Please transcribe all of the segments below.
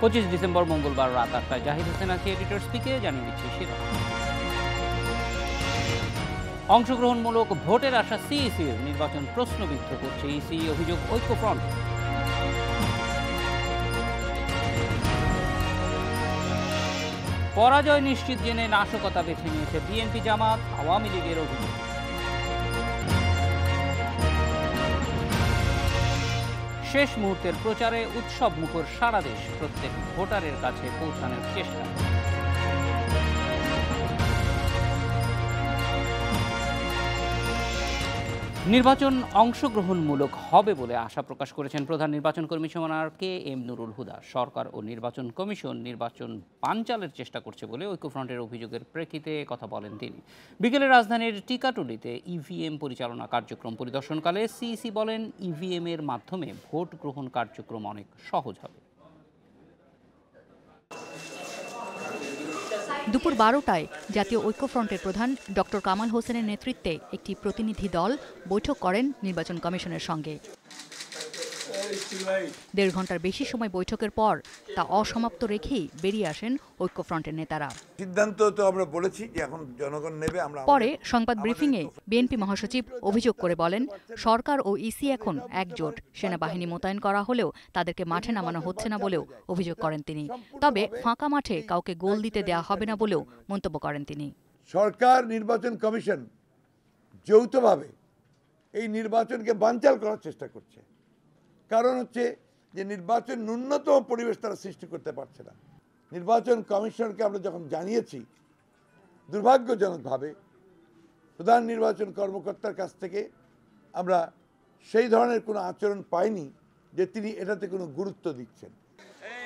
25 December মঙ্গলবার রাত 8টায়। জাহিদ হোসেন আছি এডিটর স্পিকে, জানিয়ে দিচ্ছি শিরোনাম। অংশগ্রহণমূলক ভোটের আশা সিইসির, নির্বাচন প্রশ্নবিদ্ধ করছে ইসি, অভিযোগ ঐক্যফ্রন্ট। পরাজয় নিশ্চিত জেনে নাশকতা বেছে নিয়েছে বিএনপি, জামাত, আওয়ামী লীগের অভিযোগ। শেষ মুহূর্তের প্রচারে উৎসব মুখর সারা দেশ, প্রত্যেক ভোটারের কাছে পৌঁছানোর চেষ্টা। নির্বাচন অংশগ্রহণমূলক হবে বলে আশা প্রকাশ করেছেন প্রধান নির্বাচন কমিশনার KM নুরুল হুদা। সরকার ও নির্বাচন কমিশন নির্বাচন বানচালের চেষ্টা করছে বলে ঐক্যফ্রন্টের অভিযোগের প্রেক্ষিতে কথা বলেন তিনি। বিকেলে রাজধানীর টিকাটুলিতে ইভিএম পরিচালনা কার্যক্রম পরিদর্শনকালে সিইসি বলেন, ইভিএম এর মাধ্যমে ভোট গ্রহণ কার্যক্রম অনেক সহজ হবে। দুপুর 12টায় জাতীয় ঐক্যফ্রন্টের প্রধান ডক্টর কামাল হোসেনের নেতৃত্বে একটি প্রতিনিধি দল বৈঠক করেন নির্বাচন কমিশনের সঙ্গে। 1.5 ঘন্টার বেশি সময় বৈঠকের পর তা অসমাপ্ত রেখেই বেরিয়ে আসেন ঐক্যফ্রন্টের নেতারা। সিদ্ধান্ত তো আমরা বলেছি যে এখন জনগণ নেবে। পরে সংবাদ ব্রিফিংয়ে বিএনপি মহাসচিব অভিযোগ করে বলেন, সরকার ও ইসি এখন একজোট, সেনাবাহিনী মোতায়েন করা হলেও তাদেরকে মাঠে নামানো হচ্ছে না বলেও অভিযোগ করেন তিনি। তবে ফাঁকা মাঠে কাউকে গোল দিতে দেয়া হবে না বলেও মন্তব্য করেন তিনি। সরকার, নির্বাচন কমিশন যৌথভাবে এই নির্বাচনকে বানচাল করার চেষ্টা করছে। কারণ হচ্ছে যে নির্বাচন ন্যূনতম পরিবেশ তারা সৃষ্টি করতে পারছে না। নির্বাচন কমিশনকে আমরা যখন জানিয়েছি, দুর্ভাগ্যজনকভাবে প্রধান নির্বাচন কর্মকর্তার কাছ থেকে আমরা সেই ধরনের কোনো আচরণ পাইনি যে তিনি এটাতে কোনো গুরুত্ব দিচ্ছেন।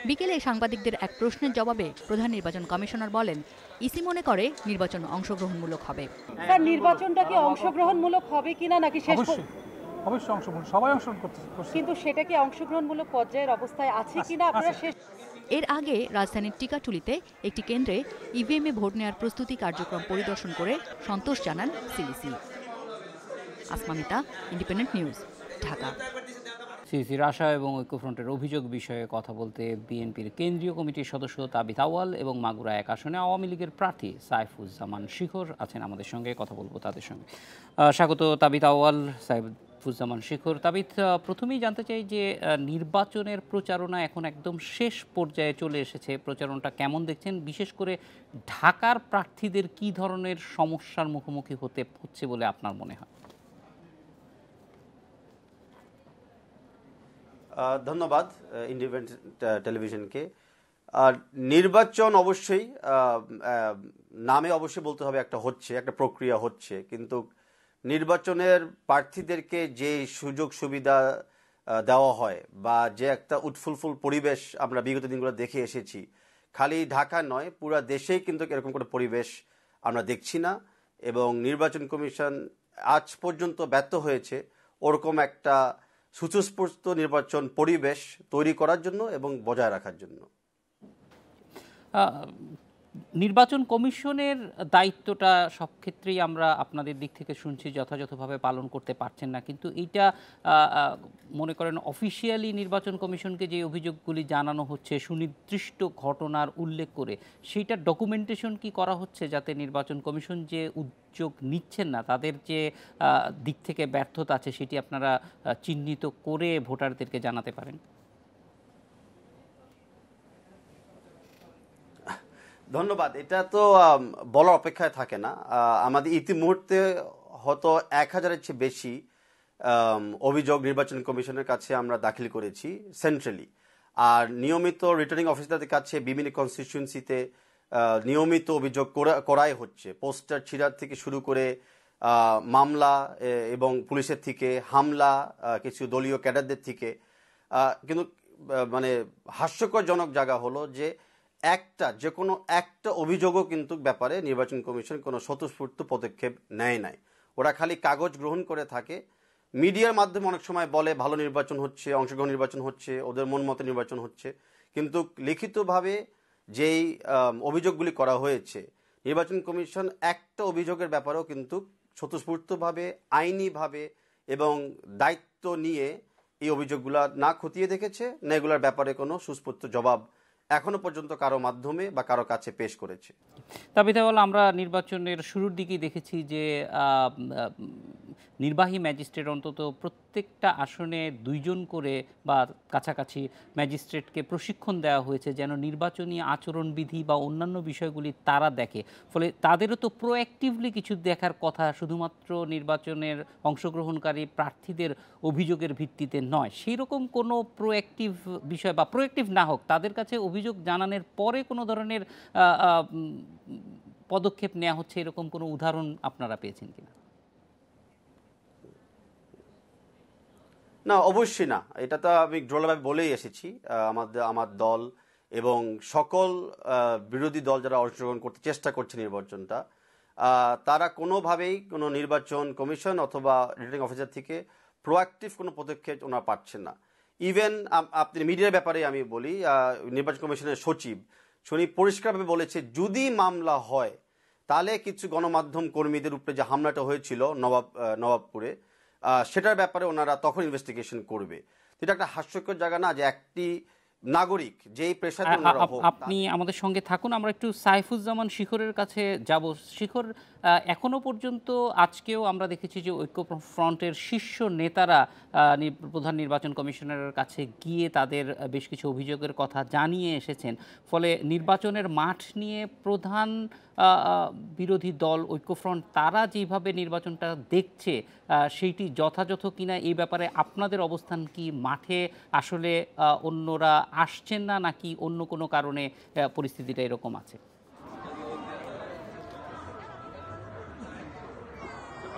বিকেলে সাংবাদিকদের এক প্রশ্নের জবাবে প্রধান নির্বাচন কমিশনার বলেন, ইসি মনে করে নির্বাচন অংশগ্রহণমূলক হবে। স্যার, নির্বাচনটা কি অংশগ্রহণমূলক হবে কিনা নাকি শেষ? অবশ্যই অংশগ্রহণ, সবাই অংশগ্রহণ করছে, কিন্তু সেটা কি অংশগ্রহণমূলক পর্যায়ের অবস্থায় আছে কিনা আপনারা শেষ? এর আগে রাজধানীর টিকাটুলিতে একটি কেন্দ্রে ইভিএমে ভোট নেওয়ার প্রস্তুতি কার্যক্রম পরিদর্শন করে সন্তোষ জানান CEC. Asma Mita, Independent News, Dhaka. সিইসির আশা এবং ঐক্যফ্রন্টের অভিযোগ বিষয়ে কথা বলতে বিএনপির কেন্দ্রীয় কমিটির সদস্য তাবিথ আউয়াল এবং মাগুরা 1 আসনে আওয়ামী লীগের প্রার্থী সাইফুজ্জামান শিখর আছেন আমাদের সঙ্গে। কথা বলবো তাদের সঙ্গে। স্বাগত তাবিথ আউয়াল, সাইফুজ্জামান শিখর। তাবিথ, প্রথমেই জানতে চাই যে নির্বাচনের প্রচারণা এখন একদম শেষ পর্যায়ে চলে এসেছে, প্রচারণাটা কেমন দেখছেন? বিশেষ করে ঢাকার প্রার্থীদের কি ধরনের সমস্যার মুখোমুখি হচ্ছে বলে আপনার মনে হয়? ধন্যবাদ ইন্ডিপেন্ডেন্ট টেলিভিশনকে। নির্বাচন অবশ্যই নামে অবশ্যই বলতে হবে একটা প্রক্রিয়া হচ্ছে, কিন্তু নির্বাচনের প্রার্থীদেরকে যে সুযোগ সুবিধা দেওয়া হয় বা যে একটা উৎফুল্ল পরিবেশ আমরা বিগত দিনগুলো দেখে এসেছি, খালি ঢাকা নয় পুরো দেশেই কিন্তু এরকম কোনো পরিবেশ আমরা দেখছি না। এবং নির্বাচন কমিশন আজ পর্যন্ত ব্যর্থ হয়েছে ওরকম একটা সুস্পষ্ট নির্বাচন পরিবেশ তৈরি করার জন্য এবং বজায় রাখার জন্য। নির্বাচন কমিশনের দায়িত্বটা সব ক্ষেত্রেই আমরা আপনাদের দিক থেকে শুনছি যথাযথভাবে পালন করতে পারছেন না, কিন্তু এইটা মনে করেন অফিসিয়ালি নির্বাচন কমিশনকে যে অভিযোগগুলি জানানো হচ্ছে সুনির্দিষ্ট ঘটনার উল্লেখ করে, সেইটার ডকুমেন্টেশন কি করা হচ্ছে যাতে নির্বাচন কমিশন যে উদ্যোগ নিচ্ছেন না তাদের যে দিক থেকে ব্যর্থতা আছে সেটি আপনারা চিহ্নিত করে ভোটারদেরকে জানাতে পারেন? ধন্যবাদ। এটা তো বলার অপেক্ষায় থাকে না। আমাদের ইতিমুহূর্তে হয়তো 1000-এর চেয়ে বেশি অভিযোগ নির্বাচন কমিশনের কাছে আমরা দাখিল করেছি সেন্ট্রালি। আর নিয়মিত রিটার্নিং অফিসারদের কাছে বিভিন্ন কনস্টিটিউয়েন্সিতে নিয়মিত অভিযোগ করাই হচ্ছে। পোস্টার ছিঁড়ার থেকে শুরু করে মামলা এবং পুলিশের থেকে হামলা, কিছু দলীয় ক্যাডারদের থেকে। কিন্তু মানে হাস্যকরজনক জায়গা হলো যে যে কোনো একটা অভিযোগও কিন্তু ব্যাপারে নির্বাচন কমিশন কোনো স্বতঃস্ফূর্ত পদক্ষেপ নেয় নাই। ওরা খালি কাগজ গ্রহণ করে থাকে। মিডিয়ার মাধ্যমে অনেক সময় বলে ভালো নির্বাচন হচ্ছে, অংশগ্রহণ নির্বাচন হচ্ছে, ওদের মন মতো নির্বাচন হচ্ছে, কিন্তু লিখিতভাবে যেই অভিযোগগুলি করা হয়েছে নির্বাচন কমিশন একটা অভিযোগের ব্যাপারেও কিন্তু স্বতঃস্ফূর্তভাবে আইনিভাবে এবং দায়িত্ব নিয়ে এই অভিযোগগুলো না খতিয়ে দেখেছে, না এগুলোর ব্যাপারে কোনো সুস্পষ্ট জবাব এখনো পর্যন্ত কারো মাধ্যমে বা কারো কাছে পেশ করেছে। তাবিতাওয়াল, আমরা নির্বাচনের শুরুর দিকেই দেখেছি যে নির্বাহী ম্যাজিস্ট্রেট অন্তত প্রত্যেকটা আসনে 2 জন করে বা কাছাকাছি ম্যাজিস্ট্রেটকে প্রশিক্ষণ দেওয়া হয়েছে যেন নির্বাচনী আচরণবিধি বা অন্যান্য বিষয়গুলি তারা দেখে। ফলে তাদেরও তো প্রোঅ্যাক্টিভলি কিছু দেখার কথা, শুধুমাত্র নির্বাচনের অংশগ্রহণকারী প্রার্থীদের অভিযোগের ভিত্তিতে নয়। সেই রকম কোনো প্রোঅ্যাক্টিভ বিষয় বা প্রোঅ্যাক্টিভ না হোক, তাদের কাছে অভিযোগ জানানোর পরে কোনো ধরনের পদক্ষেপ নেওয়া হচ্ছে, এরকম কোনো উদাহরণ আপনারা পেয়েছেন কিনা? না, অবশ্যই না। এটা তো আমি জোরালোভাবে বলেই এসেছি। আমার দল এবং সকল বিরোধী দল যারা অংশগ্রহণ করতে চেষ্টা করছে নির্বাচনটা, তারা কোনোভাবেই কোনো নির্বাচন কমিশন অথবা রিটার্নিং অফিসার থেকে প্রোঅ্যাক্টিভ কোনো পদক্ষেপ ওনারা পাচ্ছেন না। ইভেন আপনি মিডিয়ার ব্যাপারে আমি বলি, নির্বাচন কমিশনের সচিব উনি পরিষ্কারভাবে বলেছে যদি মামলা হয় তাহলে কিছু গণমাধ্যম কর্মীদের উপরে যে হামলাটা হয়েছিল নবাবপুরে, সেটার ব্যাপারে ওনারা তখন ইনভেস্টিগেশন করবে। এটা একটা হাস্যকর জায়গা না যে একটি নাগরিক যেই পেশাতে ওনারা হোক। আপনি আমাদের সঙ্গে থাকুন, আমরা একটু সাইফুজ্জামান শিখরের কাছে যাব। শিখর, এখনো পর্যন্ত আজকেও আমরা দেখেছি যে ঐক্যফ্রন্টের শীর্ষ নেতারা প্রধান নির্বাচন কমিশনারের কাছে গিয়ে তাদের বেশ কিছু অভিযোগের কথা জানিয়ে এসেছেন। ফলে নির্বাচনের মাঠ নিয়ে প্রধান বিরোধী দল ঐক্যফ্রন্ট তারা যেভাবে নির্বাচনটা দেখছে সেইটি যথাযথ কিনা, এই ব্যাপারে আপনাদের অবস্থান কি? মাঠে আসলে অন্যরা আসছেন না, নাকি অন্য কোনো কারণে পরিস্থিতিটা এরকম আছে?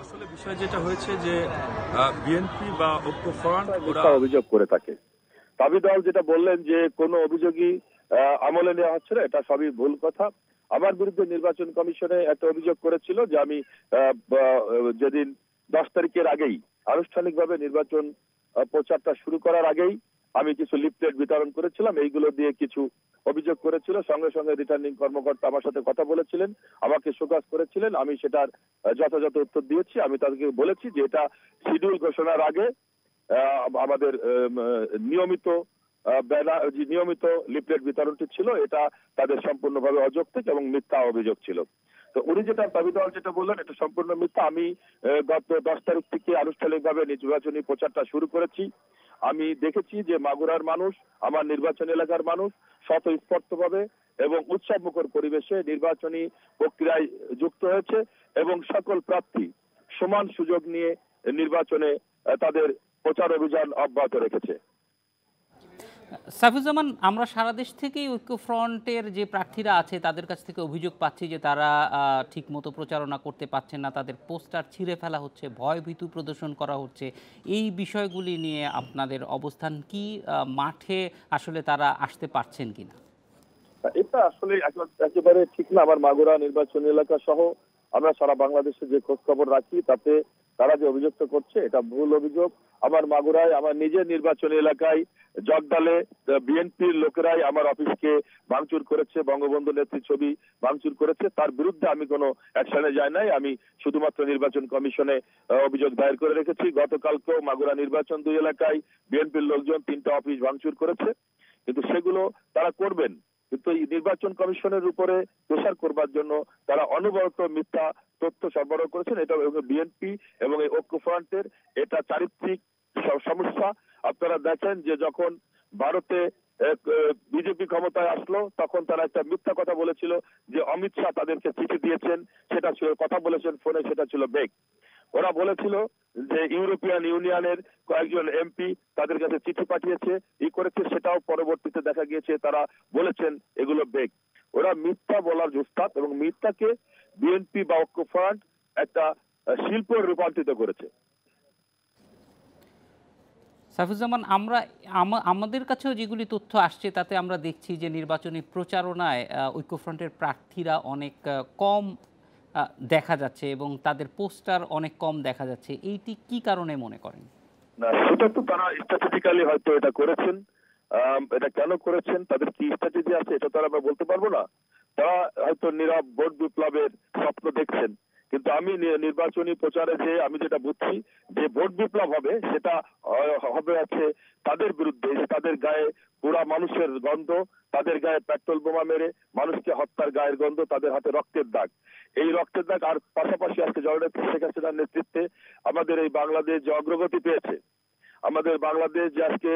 আসলে বিষয় যেটা হয়েছে যে বিএনপি বা ঐক্যফ্রন্ট ওরা অভিযোগ করে থাকে। তাবি দল যেটা বললেন যে কোনো অভিযোগই আমলে নেওয়া হচ্ছে না, এটা সবই ভুল কথা। আমার বিরুদ্ধে নির্বাচন কমিশনে একটা অভিযোগ করেছিল যে আমি যেদিন 10 তারিখের আগেই আনুষ্ঠানিকভাবে নির্বাচন প্রচারটা শুরু করার আগেই আমি কিছু লিফলেট বিতরণ করেছিলাম, এইগুলো দিয়ে কিছু অভিযোগ করেছিল। সঙ্গে সঙ্গে রিটার্নিং কর্মকর্তা আমার সাথে কথা বলেছিলেন, আমাকে শোকজ করেছিলেন, আমি সেটার যথাযথ উত্তর দিয়েছি। আমি তাদেরকে বলেছি যে এটা শিডিউল ঘোষণার আগে আমাদের নিয়মিত লিফলেট বিতরণটি ছিল, এটা তাদের সম্পূর্ণভাবে অযৌক্তিক এবং মিথ্যা অভিযোগ ছিল। তো উনি যেটা দাবি দল যেটা বললেন এটা সম্পূর্ণ মিথ্যা। আমি গত 10 তারিখ থেকে আনুষ্ঠানিকভাবে নির্বাচনী প্রচারটা শুরু করেছি। আমি দেখেছি যে মাগুরার মানুষ, আমার নির্বাচন এলাকার মানুষ স্বতঃস্ফূর্তভাবে এবং উৎসবমুখর পরিবেশে নির্বাচনী প্রক্রিয়ায় যুক্ত হয়েছে এবং সকল প্রার্থী সমান সুযোগ নিয়ে নির্বাচনে তাদের প্রচার অভিযান অব্যাহত রেখেছে। সাইফুজ্জামান, আমরা সারা দেশ থেকেই ঐক্যফ্রন্টের যে প্রার্থীরা আছে তাদের কাছ থেকে অভিযোগ পাচ্ছি যে তারা ঠিকমতো প্রচারণা করতে পারছেন না, তাদের পোস্টার ছিঁড়ে ফেলা হচ্ছে, ভয়ভীতি প্রদর্শন করা হচ্ছে। এই বিষয়গুলি নিয়ে আপনাদের অবস্থান কি? মাঠে আসলে তারা আসতে পারছেন কিনা? এটা আসলে একেবারে ঠিক না। আমার মাগুরা নির্বাচনী এলাকা সহ আমরা সারা বাংলাদেশে যে খোঁজ খবর রাখি তাতে তারা যে অভিযোগটা করছে এটা ভুল অভিযোগ। আমার মাগুরায় আমার নিজের নির্বাচনী এলাকায় জগদালে বিএনপির লোকেরাই আমার অফিসকে ভাঙচুর করেছে, বঙ্গবন্ধু নেত্রীর ছবি ভাঙচুর করেছে। তার বিরুদ্ধে আমি কোনো অ্যাকশনে যাই নাই, আমি শুধুমাত্র নির্বাচন কমিশনে অভিযোগ দায়ের করে রেখেছি। গতকালকেও মাগুরা নির্বাচন 2 এলাকায় বিএনপির লোকজন 3টা অফিস ভাঙচুর করেছে, কিন্তু সেগুলো তারা করবেন। কিন্তু এই নির্বাচন কমিশনের উপরে প্রেসার করবার জন্য তারা অনবরত মিথ্যা তথ্য সরবরাহ করেছেন। এটা বিএনপি এবং এই ঐক্যফ্রন্টের এটা চারিত্রিক সমস্যা। আপনারা দেখেন যে যখন ভারতে বিজেপি ক্ষমতায় আসলো তখন তারা একটা মিথ্যা কথা বলেছিল যে অমিত শাহ তাদেরকে চিঠি দিয়েছেন, সেটা ছিল কথা বলেছেন ফোনে, সেটা ছিল বেক। ওরা বলেছিল যে ইউরোপিয়ান ইউনিয়নের কয়েকজন এমপি তাদের কাছে চিঠি পাঠিয়েছে, করেছে, সেটাও পরবর্তীতে দেখা গিয়েছে তারা বলেছেন এগুলো বেক। ওরা মিথ্যা বলার উস্তাদ এবং মিথ্যাকে বিএনপি বা ঐক্যফ্রন্ট একটা শিল্প রূপান্তরিত করেছে। সাইফুজ্জামান, আমাদের কাছেও যেগুলি তথ্য আসছে তাতে আমরা দেখছি যে নির্বাচনী প্রচারণায় ঐক্যফ্রন্টের প্রার্থীরা অনেক কম দেখা যাচ্ছে এবং তাদের পোস্টার অনেক কম দেখা যাচ্ছে। এইটি কি কারণে মনে করেন? না, সেটা তো তারা স্ট্র্যাটেজিক্যালি হয়তো এটা করেছেন। এটা কেন করেছেন, তাদের কি স্ট্র্যাটেজি আছে এটা তো আমরা বলতে পারবো না। তারা হয়তো নীরব ভোট বিপ্লবের স্বপ্ন দেখছেন, কিন্তু আমি নির্বাচনী প্রচারে যে আমি যেটা বুঝছি যে ভোট বিপ্লব হবে সেটা হবে আছে তাদের বিরুদ্ধে, যে তাদের গায়ে পুরা মানুষের গন্ধ, তাদের গায়ে পেট্রোল বোমা মেরে মানুষকে হত্যার গায়ের গন্ধ, তাদের হাতে রক্তের দাগ। এই রক্তের দাগ আর পাশাপাশি আজকে জননেত্রী শেখ হাসিনার নেতৃত্বে আমাদের এই বাংলাদেশ যে অগ্রগতি পেয়েছে, আমাদের বাংলাদেশ যে আজকে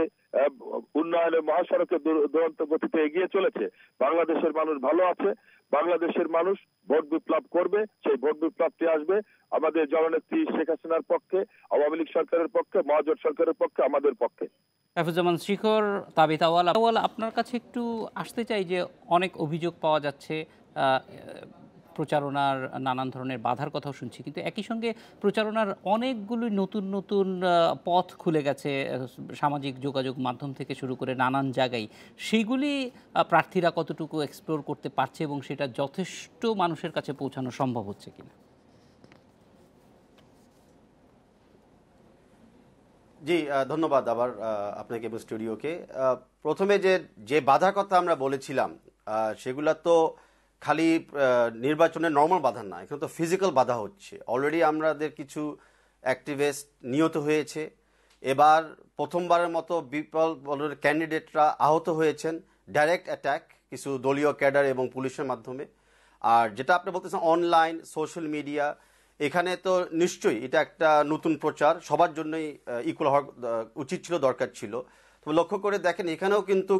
উন্নয়নের মহাসড়কে দুরন্ত গতিতে এগিয়ে চলেছে, বাংলাদেশের মানুষ ভালো আছে, বাংলাদেশের মানুষ ভোট বিপ্লব করবে, সেই ভোট বিপ্লবটি আসবে আমাদের জননেত্রী শেখ হাসিনার পক্ষে, আওয়ামী লীগ সরকারের পক্ষে, মহাজোট সরকারের পক্ষে, আমাদের পক্ষে। সাইফুজ্জামান শিখর, তাবিথ আউয়াল, আপনার কাছে একটু আসতে চাই যে অনেক অভিযোগ পাওয়া যাচ্ছে, প্রচারণার নানান ধরনের বাধার কথাও শুনছি, কিন্তু একই সঙ্গে প্রচারণার অনেকগুলি নতুন নতুন পথ খুলে গেছে সামাজিক যোগাযোগ মাধ্যম থেকে শুরু করে নানান জায়গায়। সেইগুলি প্রার্থীরা কতটুকু এক্সপ্লোর করতে পারছে এবং সেটা যথেষ্ট মানুষের কাছে পৌঁছানো সম্ভব হচ্ছে কিনা? জি, ধন্যবাদ আবার আপনাকে এবং স্টুডিওকে। প্রথমে যে বাধার কথা আমরা বলেছিলাম সেগুলা তো খালি নির্বাচনের নর্মাল বাধা না, এখানে তো ফিজিক্যাল বাধা হচ্ছে। অলরেডি আমাদের কিছু অ্যাক্টিভিস্ট নিহত হয়েছে, এবার প্রথমবারের মতো বিপ্লব দলের ক্যান্ডিডেটরা আহত হয়েছেন ডাইরেক্ট অ্যাটাক কিছু দলীয় ক্যাডার এবং পুলিশের মাধ্যমে। আর যেটা আপনি বলতেছেন অনলাইন সোশ্যাল মিডিয়া, এখানে তো নিশ্চয়ই এটা একটা নতুন প্রচার, সবার জন্যই ইকুয়াল হওয়া উচিত ছিল, দরকার ছিল। তবে লক্ষ্য করে দেখেন এখানেও কিন্তু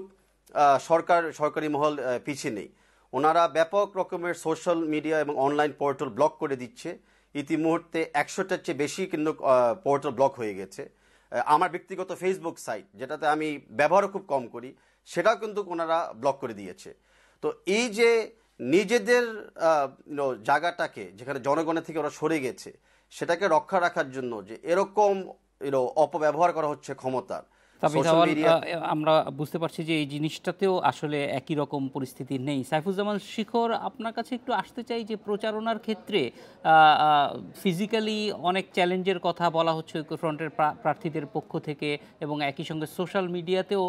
সরকারি মহল পিছিয়ে নেই। ওনারা ব্যাপক রকমের সোশ্যাল মিডিয়া এবং অনলাইন পোর্টাল ব্লক করে দিচ্ছে। ইতিমুহূর্তে 100টার চেয়ে বেশি কিন্তু পোর্টাল ব্লক হয়ে গেছে। আমার ব্যক্তিগত ফেসবুক সাইট, যেটাতে আমি ব্যবহারও খুব কম করি, সেটাও কিন্তু ওনারা ব্লক করে দিয়েছে। তো এই যে নিজেদের জায়গাটাকে যেখানে জনগণের থেকে ওরা সরে গেছে, সেটাকে রক্ষা রাখার জন্য যে এরকম অপব্যবহার করা হচ্ছে ক্ষমতার, আমরা বুঝতে পারছি যে এই জিনিসটাতেও আসলে একই রকম পরিস্থিতি নেই। সাইফুজ্জামান শিখর, আপনার কাছে একটু আসতে চাই যে প্রচারণার ক্ষেত্রে ফিজিক্যালি অনেক চ্যালেঞ্জের কথা বলা হচ্ছে ঐক্যফ্রন্টের প্রার্থীদের পক্ষ থেকে, এবং একই সঙ্গে সোশ্যাল মিডিয়াতেও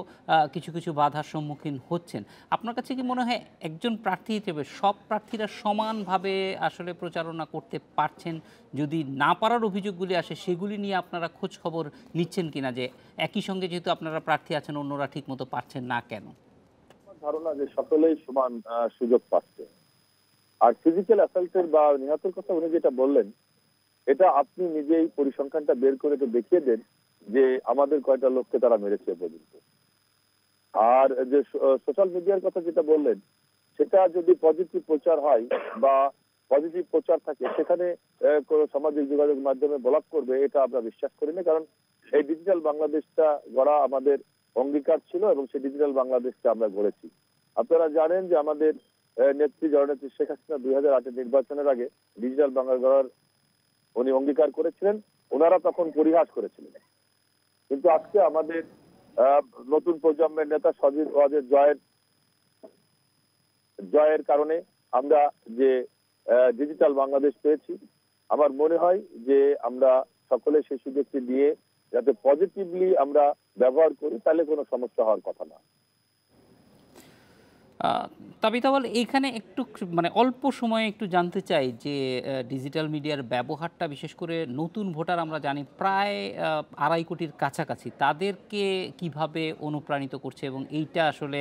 কিছু কিছু বাধার সম্মুখীন হচ্ছেন। আপনার কাছে কি মনে হয় একজন প্রার্থী হিসেবে সব প্রার্থীরা সমানভাবে আসলে প্রচারণা করতে পারছেন? যদি না পারার অভিযোগগুলি আসে সেগুলি নিয়ে আপনারা খোঁজ খবর নিচ্ছেন কিনা, যে একই সঙ্গে যেহেতু আপনারা প্রার্থী আছেন অন্যরা ঠিক মতো পারছেন না কেন? ধারণা যে সকলেই সমান সুযোগ পাচ্ছে। আর ফিজিক্যাল অ্যাসাল্টের বা নিহতের কথা উনি যেটা বললেন, এটা আপনি নিজেই পরিসংখ্যানটা বের করে তো দেখিয়ে দেন যে আমাদের কয়টা লোককে তারা মেরেছে পর্যন্ত। আর যে সোশ্যাল মিডিয়ার কথা যেটা বললেন, সেটা যদি পজিটিভ প্রচার হয় বা পজিটিভ প্রচার থাকে, সেখানে কোনো সামাজিক যোগাযোগ মাধ্যমে ব্লক করবে এটা আমরা বিশ্বাস করি না। কারণ এই ডিজিটাল বাংলাদেশটা গড়া আমাদের অঙ্গীকার ছিল এবং সেই ডিজিটাল বাংলাদেশটা আমরা গড়েছি। আপনারা জানেন যে আমাদের নেত্রী জননেত্রী শেখ হাসিনা 2008 নির্বাচনের আগে ডিজিটাল বাংলা গড়ার উনি অঙ্গীকার করেছিলেন, ওনারা তখন পরিহাস করেছিলেন। কিন্তু আজকে আমাদের নতুন প্রজন্মের নেতা সজীব ওয়াজেদ জয়ের কারণে আমরা যে ডিজিটাল বাংলাদেশ পেয়েছি, আমার মনে হয় যে আমরা সকলে সেই সুযোগটি দিয়ে যাতে পজিটিভলি আমরা ব্যবহার করি, তাহলে কোনো সমস্যা হওয়ার কথা না। তাবিথ আউয়াল, এইখানে একটু মানে অল্প সময়ে একটু জানতে চাই যে ডিজিটাল মিডিয়ার ব্যবহারটা, বিশেষ করে নতুন ভোটার আমরা জানি প্রায় 2.5 কোটির কাছাকাছি, তাদেরকে কিভাবে অনুপ্রাণিত করছে এবং এইটা আসলে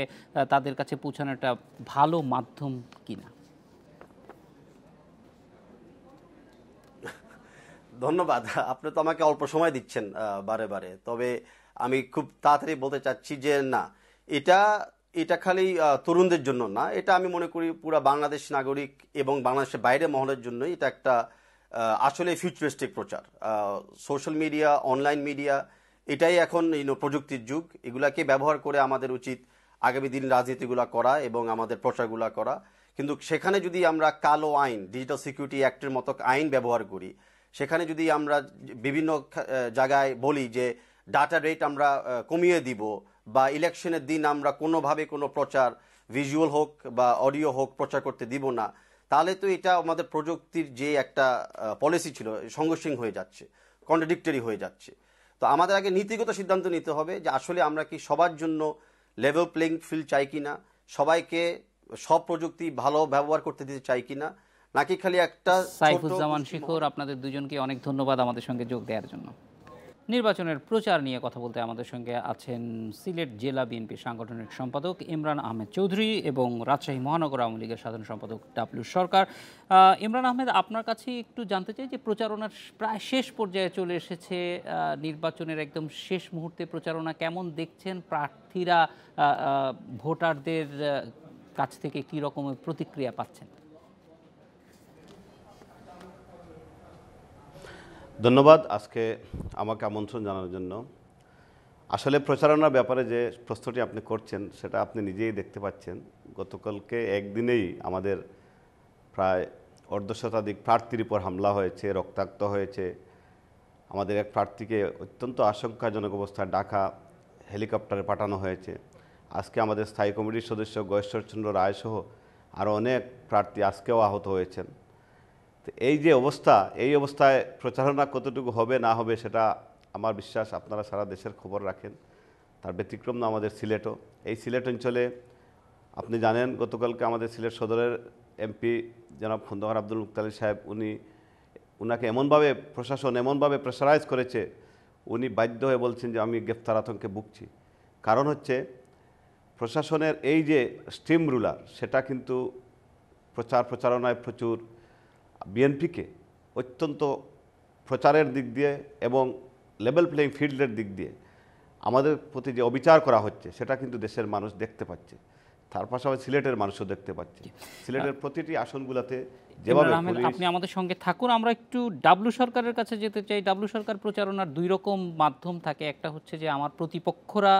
তাদের কাছে পৌঁছানোর একটা ভালো মাধ্যম কিনা? ধন্যবাদ। আপনি তো আমাকে অল্প সময় দিচ্ছেন বারে বারে, তবে আমি খুব তাড়াতাড়ি বলতে চাচ্ছি যে না, এটা খালি তরুণদের জন্য না, এটা আমি মনে করি পুরো বাংলাদেশ নাগরিক এবং বাংলাদেশের বাইরে মহলের জন্য এটা একটা আসলে ফিউচারিস্টিক প্রচার। সোশ্যাল মিডিয়া, অনলাইন মিডিয়া, এটাই এখন প্রযুক্তির যুগ। এগুলাকে ব্যবহার করে আমাদের উচিত আগামী দিন রাজনীতিগুলা করা এবং আমাদের প্রচারগুলা করা। কিন্তু সেখানে যদি আমরা কালো আইন, ডিজিটাল সিকিউরিটি অ্যাক্টের মতো আইন ব্যবহার করি, সেখানে যদি আমরা বিভিন্ন জায়গায় বলি যে ডাটা রেট আমরা কমিয়ে দিব, বা ইলেকশনের দিন আমরা কোনোভাবে কোনো প্রচার, ভিজুয়াল হোক বা অডিও হোক, প্রচার করতে দিব না, তাহলে তো এটা আমাদের প্রযুক্তির যে একটা পলিসি ছিল সংঘর্ষণ হয়ে যাচ্ছে, কন্ট্রাডিক্টরি হয়ে যাচ্ছে। তো আমাদের আগে নীতিগত সিদ্ধান্ত নিতে হবে যে আসলে আমরা কি সবার জন্য লেভেল প্লেইং ফিল্ড চাই কিনা, সবাইকে সব প্রযুক্তি ভালো ব্যবহার করতে দিতে চাই কিনা, নাকি খালি একটা সাইফুজ্জামান শিখর, আপনাদের দুজনকে অনেক ধন্যবাদ আমাদের সঙ্গে যোগ দেওয়ার জন্য। নির্বাচনের প্রচার নিয়ে কথা বলতে আমাদের সঙ্গে আছেন সিলেট জেলা বিএনপির সাংগঠনিক সম্পাদক ইমরান আহমেদ চৌধুরী এবং রাজশাহী মহানগর আওয়ামী লীগের সাধারণ সম্পাদক ডাবলু সরকার। ইমরান আহমেদ, আপনার কাছে একটু জানতে চাই যে প্রচারণার প্রায় শেষ পর্যায়ে চলে এসেছে, নির্বাচনের একদম শেষ মুহূর্তে প্রচারণা কেমন দেখছেন? প্রার্থীরা ভোটারদের কাছ থেকে কী রকমের প্রতিক্রিয়া পাচ্ছেন? ধন্যবাদ আজকে আমাকে আমন্ত্রণ জানানোর জন্য। আসলে প্রচারণার ব্যাপারে যে প্রশ্নটি আপনি করছেন সেটা আপনি নিজেই দেখতে পাচ্ছেন। গতকালকে একদিনেই আমাদের প্রায় অর্ধশতাধিক প্রার্থীর উপর হামলা হয়েছে, রক্তাক্ত হয়েছে। আমাদের এক প্রার্থীকে অত্যন্ত আশঙ্কাজনক অবস্থায় ঢাকা হেলিকপ্টারে পাঠানো হয়েছে। আজকে আমাদের স্থায়ী কমিটির সদস্য গয়েশ্বরচন্দ্র রায়সহ আরও অনেক প্রার্থী আজকেও আহত হয়েছেন। এই যে অবস্থা, এই অবস্থায় প্রচারণা কতটুকু হবে না হবে সেটা আমার বিশ্বাস আপনারা সারা দেশের খবর রাখেন। তার ব্যতিক্রম না আমাদের সিলেটও। এই সিলেট অঞ্চলে আপনি জানেন গতকালকে আমাদের সিলেট সদরের এমপি জনাব খন্দকার আব্দুল মুক্তালির সাহেব উনাকে এমনভাবে প্রশাসন এমনভাবে প্রেসারাইজ করেছে, উনি বাধ্য হয়ে বলছেন যে আমি গ্রেফতার আতঙ্কে ভুগছি। কারণ হচ্ছে প্রশাসনের এই যে স্টিম রুলার সেটা কিন্তু প্রচারণায় প্রচুর বিএনপিকে অত্যন্ত প্রচারের দিক দিয়ে এবং লেভেল প্লেইং ফিল্ডের দিক দিয়ে আমাদের প্রতি যে অবিচার করা হচ্ছে সেটা কিন্তু দেশের মানুষ দেখতে পাচ্ছে। তার পাশাপাশি সিলেটের মানুষও দেখতে পাচ্ছে। সিলেটের প্রতিটি আসনগুলোতে যেভাবে আপনি আমাদের সঙ্গে থাকুন, আমরা একটু ডাবলু সরকারের কাছে যেতে চাই। ডাবলু সরকার, প্রচারণার দুই রকম মাধ্যম থাকে, একটা হচ্ছে যে আমার প্রতিপক্ষরা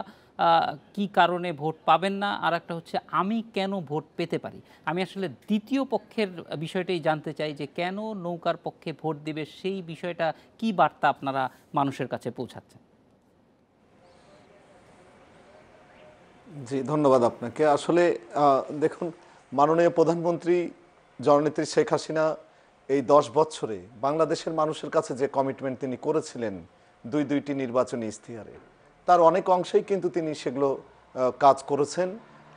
কি কারণে ভোট পাবেন না, আর একটা হচ্ছে আমি কেন ভোট পেতে পারি। আমি আসলে দ্বিতীয় পক্ষের বিষয়টাই জানতে চাই যে কেন নৌকার পক্ষে ভোট দিবে, সেই বিষয়টা কি বার্তা আপনারা মানুষের কাছে পৌঁছাচ্ছেন? জি, ধন্যবাদ আপনাকে। আসলে দেখুন, মাননীয় প্রধানমন্ত্রী জননেত্রী শেখ হাসিনা এই 10 বছরে বাংলাদেশের মানুষের কাছে যে কমিটমেন্ট তিনি করেছিলেন দুইটি নির্বাচনী ইশতেহারে, তার অনেক অংশেই কিন্তু তিনি সেগুলো কাজ করেছেন।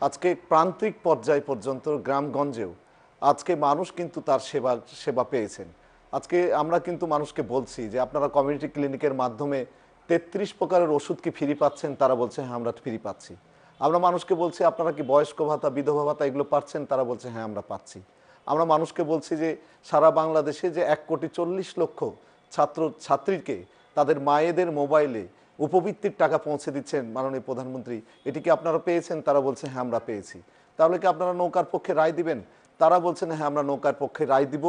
আজকে প্রান্তিক পর্যায় পর্যন্ত গ্রামগঞ্জেও আজকে মানুষ কিন্তু তার সেবা পেয়েছেন। আজকে আমরা কিন্তু মানুষকে বলছি যে আপনারা কমিউনিটি ক্লিনিকের মাধ্যমে 33 প্রকারের ওষুধ কি ফ্রি পাচ্ছেন? তারা বলছে হ্যাঁ আমরা ফ্রি পাচ্ছি। আমরা মানুষকে বলছি আপনারা কি বয়স্ক ভাতা, বিধবা ভাতা এগুলো পাচ্ছেন? তারা বলছে হ্যাঁ আমরা পাচ্ছি। আমরা মানুষকে বলছি যে সারা বাংলাদেশে যে 1,40,00,000 ছাত্রছাত্রীকে তাদের মায়েদের মোবাইলে উপবৃত্তির টাকা পৌঁছে দিচ্ছেন মাননীয় প্রধানমন্ত্রী, এটি কি আপনারা পেয়েছেন? তারা বলছে হ্যাঁ আমরা পেয়েছি। তাহলে কি আপনারা নৌকার পক্ষে রায় দিবেন? তারা বলছেন হ্যাঁ আমরা নৌকার পক্ষে রায় দিব।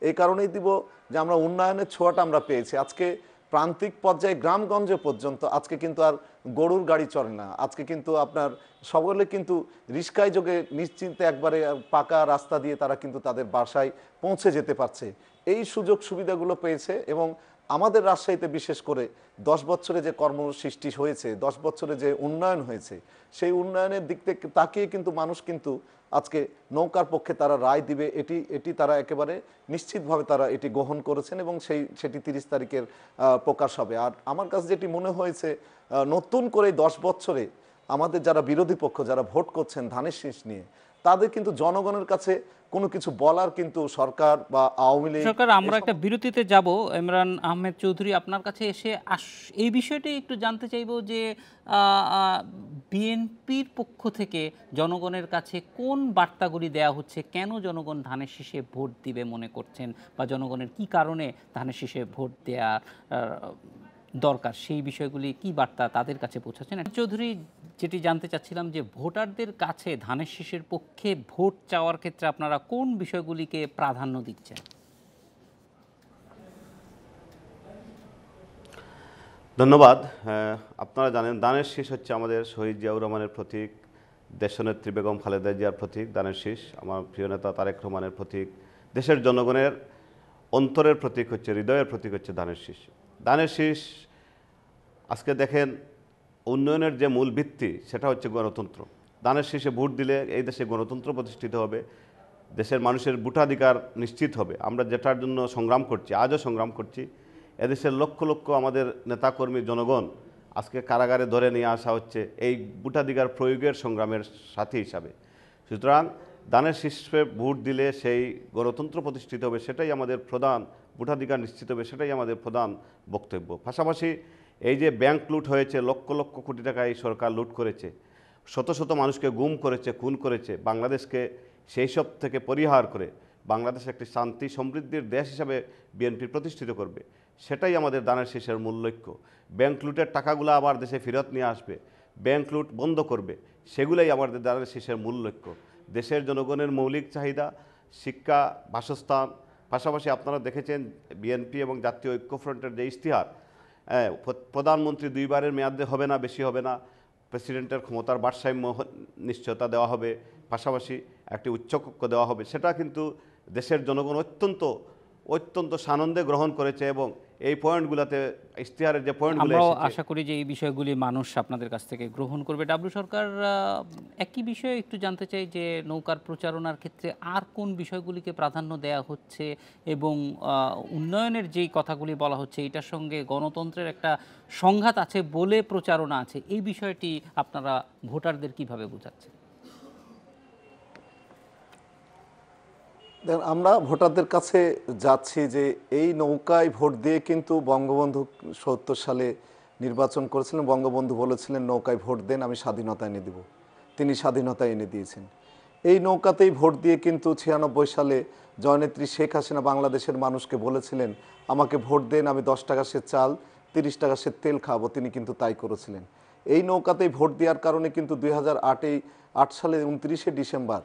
এই কারণেই দিব যে আমরা উন্নয়নের ছোঁয়াটা আমরা পেয়েছি। আজকে প্রান্তিক পর্যায়ে গ্রামগঞ্জে পর্যন্ত আজকে কিন্তু আর গরুর গাড়ি চলে না। আজকে কিন্তু আপনার সকলে কিন্তু রিস্কায় যোগে নিশ্চিন্তে একবারে পাকা রাস্তা দিয়ে তারা কিন্তু তাদের বাসায় পৌঁছে যেতে পারছে। এই সুযোগ সুবিধাগুলো পেয়েছে এবং আমাদের রাজশাহীতে বিশেষ করে 10 বছরে যে কর্মসৃষ্টি হয়েছে, 10 বছরে যে উন্নয়ন হয়েছে, সেই উন্নয়নের দিক থেকে তাকিয়ে কিন্তু মানুষ কিন্তু আজকে নৌকার পক্ষে তারা রায় দিবে, এটি তারা একেবারে নিশ্চিতভাবে তারা এটি গ্রহণ করেছেন এবং সেটি 30 তারিখের প্রকাশ হবে। আর আমার কাছে যেটি মনে হয়েছে, নতুন করে 10 বছরে আমাদের যারা বিরোধী পক্ষ যারা ভোট করছেন ধানের শীষ নিয়ে, তাদের কিন্তু জনগণের কাছে কোনো কিছু বলার কিন্তু সরকার বা আওয়ামী লীগ সরকার, আমরা একটা বিরতিতে যাব। ইমরান আহমেদ চৌধুরী, আপনার কাছে এসে এই বিষয়টাই একটু জানতে চাইব যে বিএনপির পক্ষ থেকে জনগণের কাছে কোন বার্তাগুলি দেওয়া হচ্ছে, কেন জনগণ ধানের শীষে ভোট দিবে মনে করছেন, বা জনগণের কি কারণে ধানের শীষে ভোট দেওয়া দরকার, সেই বিষয়গুলি কি বার্তা তাদের কাছে পৌঁছাচ্ছেন? চৌধুরী, যেটি জানতে চাচ্ছিলাম যে ভোটারদের কাছে ধানের শীষের পক্ষে ভোট চাওয়ার ক্ষেত্রে আপনারা কোন বিষয়গুলিকে প্রাধান্য দিচ্ছেন? ধন্যবাদ। আপনারা জানেন ধানের শীষ হচ্ছে আমাদের শহীদ জিয়াউর রহমানের প্রতীক, দেশনেত্রী বেগম খালেদা জিয়ার প্রতীক। ধানের শীষ আমার প্রিয় নেতা তারেক রহমানের প্রতীক, দেশের জনগণের অন্তরের প্রতীক হচ্ছে, হৃদয়ের প্রতীক হচ্ছে ধানের শীষ। ধানের শীষ আজকে দেখেন উন্নয়নের যে মূল ভিত্তি সেটা হচ্ছে গণতন্ত্র। ধানের শীষে ভোট দিলে এই দেশে গণতন্ত্র প্রতিষ্ঠিত হবে, দেশের মানুষের ভোটাধিকার নিশ্চিত হবে। আমরা যেটার জন্য সংগ্রাম করছি, আজও সংগ্রাম করছি, এদেশের লক্ষ লক্ষ আমাদের নেতাকর্মী জনগণ আজকে কারাগারে ধরে নিয়ে আসা হচ্ছে এই ভোটাধিকার প্রয়োগের সংগ্রামের সাথী হিসাবে। সুতরাং দানের শীর্ষে ভোট দিলে সেই গণতন্ত্র প্রতিষ্ঠিত হবে, সেটাই আমাদের প্রধান, ভোটাধিকার নিশ্চিত হবে, সেটাই আমাদের প্রধান বক্তব্য। পাশাপাশি এই যে ব্যাংক লুট হয়েছে, লক্ষ লক্ষ কোটি টাকা এই সরকার লুট করেছে, শত শত মানুষকে গুম করেছে, খুন করেছে, বাংলাদেশকে সেই সব থেকে পরিহার করে বাংলাদেশ একটি শান্তি সমৃদ্ধির দেশ হিসাবে বিএনপি প্রতিষ্ঠিত করবে, সেটাই আমাদের দানের শীষের মূল লক্ষ্য। ব্যাংক লুটের টাকাগুলো আবার দেশে ফেরত নিয়ে আসবে, ব্যাংক লুট বন্ধ করবে, সেগুলোই আমাদের দানের শীষের মূল লক্ষ্য। দেশের জনগণের মৌলিক চাহিদা, শিক্ষা, বাসস্থান, পাশাপাশি আপনারা দেখেছেন বিএনপি এবং জাতীয় ঐক্যফ্রন্টের যে ইশতেহার, প্রধানমন্ত্রী 2 বারের মেয়াদে হবে না, বেশি হবে না, প্রেসিডেন্টের ক্ষমতার ভারসাম্য নিশ্চয়তা দেওয়া হবে, পাশাপাশি একটি উচ্চকক্ষ দেওয়া হবে, সেটা কিন্তু দেশের জনগণ অত্যন্ত সানন্দে গ্রহণ করেছে এবং এই পয়েন্টগুলোতে ইশতেহারের যে পয়েন্টগুলো আমরাও এসেছে, আশা করি যে এই বিষয়গুলি মানুষ আপনাদের কাছ থেকে গ্রহণ করবে। ডাব্লিউ সরকার, একই বিষয়ে একটু জানতে চাই যে নৌকার প্রচারণার ক্ষেত্রে আর কোন বিষয়গুলিকে প্রাধান্য দেওয়া হচ্ছে এবং উন্নয়নের যেই কথাগুলি বলা হচ্ছে এটার সঙ্গে গণতন্ত্রের একটা সংঘাত আছে বলে প্রচারণা আছে, এই বিষয়টি আপনারা ভোটারদের কিভাবে বোঝাচ্ছেন? দেখুন, আমরা ভোটারদের কাছে যাচ্ছি যে এই নৌকায় ভোট দিয়ে কিন্তু বঙ্গবন্ধু ৭০ সালে নির্বাচন করেছিলেন। বঙ্গবন্ধু বলেছিলেন নৌকায় ভোট দেন, আমি স্বাধীনতা এনে দেব। তিনি স্বাধীনতা এনে দিয়েছেন। এই নৌকাতেই ভোট দিয়ে কিন্তু ৯৬ সালে জননেত্রী শেখ হাসিনা বাংলাদেশের মানুষকে বলেছিলেন আমাকে ভোট দেন, আমি 10 টাকা সে চাল 30 টাকা সে তেল খাবো। তিনি কিন্তু তাই করেছিলেন। এই নৌকাতেই ভোট দেওয়ার কারণে কিন্তু 2008 সালে 29শে ডিসেম্বর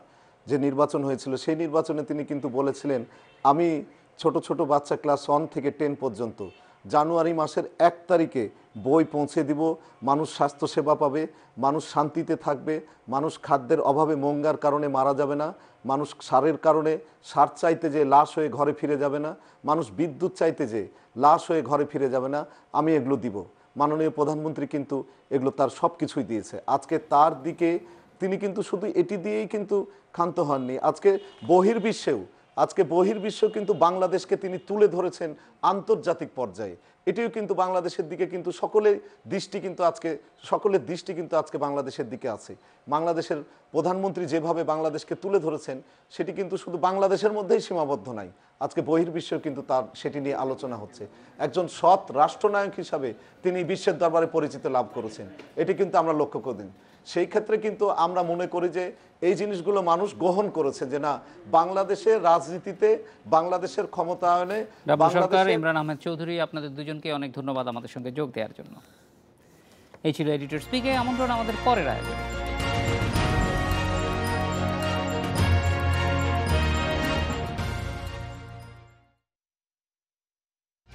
যে নির্বাচন হয়েছিল, সেই নির্বাচনে তিনি কিন্তু বলেছিলেন আমি ছোট ছোট বাচ্চা ক্লাস 1 থেকে 10 পর্যন্ত জানুয়ারি মাসের 1 তারিখে বই পৌঁছে দিব, মানুষ স্বাস্থ্যসেবা পাবে, মানুষ শান্তিতে থাকবে, মানুষ খাদ্যের অভাবে মঙ্গার কারণে মারা যাবে না, মানুষ সারের কারণে সার চাইতে যে লাশ হয়ে ঘরে ফিরে যাবে না, মানুষ বিদ্যুৎ চাইতে যে লাশ হয়ে ঘরে ফিরে যাবে না, আমি এগুলো দিব। মাননীয় প্রধানমন্ত্রী কিন্তু এগুলো তার সব কিছুই দিয়েছে। আজকে তার দিকে তিনি কিন্তু শুধু এটি দিয়েই কিন্তু ক্ষান্ত হননি। আজকে বহির্বিশ্বেও কিন্তু বাংলাদেশকে তিনি তুলে ধরেছেন আন্তর্জাতিক পর্যায়ে। এটিও কিন্তু বাংলাদেশের দিকে কিন্তু সকলের দৃষ্টি কিন্তু আজকে বাংলাদেশের দিকে আছে। বাংলাদেশের প্রধানমন্ত্রী যেভাবে বাংলাদেশকে তুলে ধরেছেন সেটি কিন্তু শুধু বাংলাদেশের মধ্যেই সীমাবদ্ধ নাই, আজকে বহির্বিশ্বেও কিন্তু তার সেটি নিয়ে আলোচনা হচ্ছে। একজন সৎ রাষ্ট্রনায়ক হিসাবে তিনি বিশ্বের দরবারে পরিচিতি লাভ করেছেন, এটি কিন্তু আমরা লক্ষ্য করি। সেই ক্ষেত্রে কিন্তু আমরা মনে করি যে এই জিনিসগুলো মানুষ গ্রহণ করেছে যে না, বাংলাদেশের রাজনীতিতে, বাংলাদেশের ক্ষমতায়নে সরকার। ইমরান আহমেদ চৌধুরী, আপনাদের দুজনকে অনেক ধন্যবাদ আমাদের সঙ্গে যোগ দেওয়ার জন্য। এই ছিল এডিটর স্পিকে। আমন্ত্রণ আমাদের পরের আয়োজন।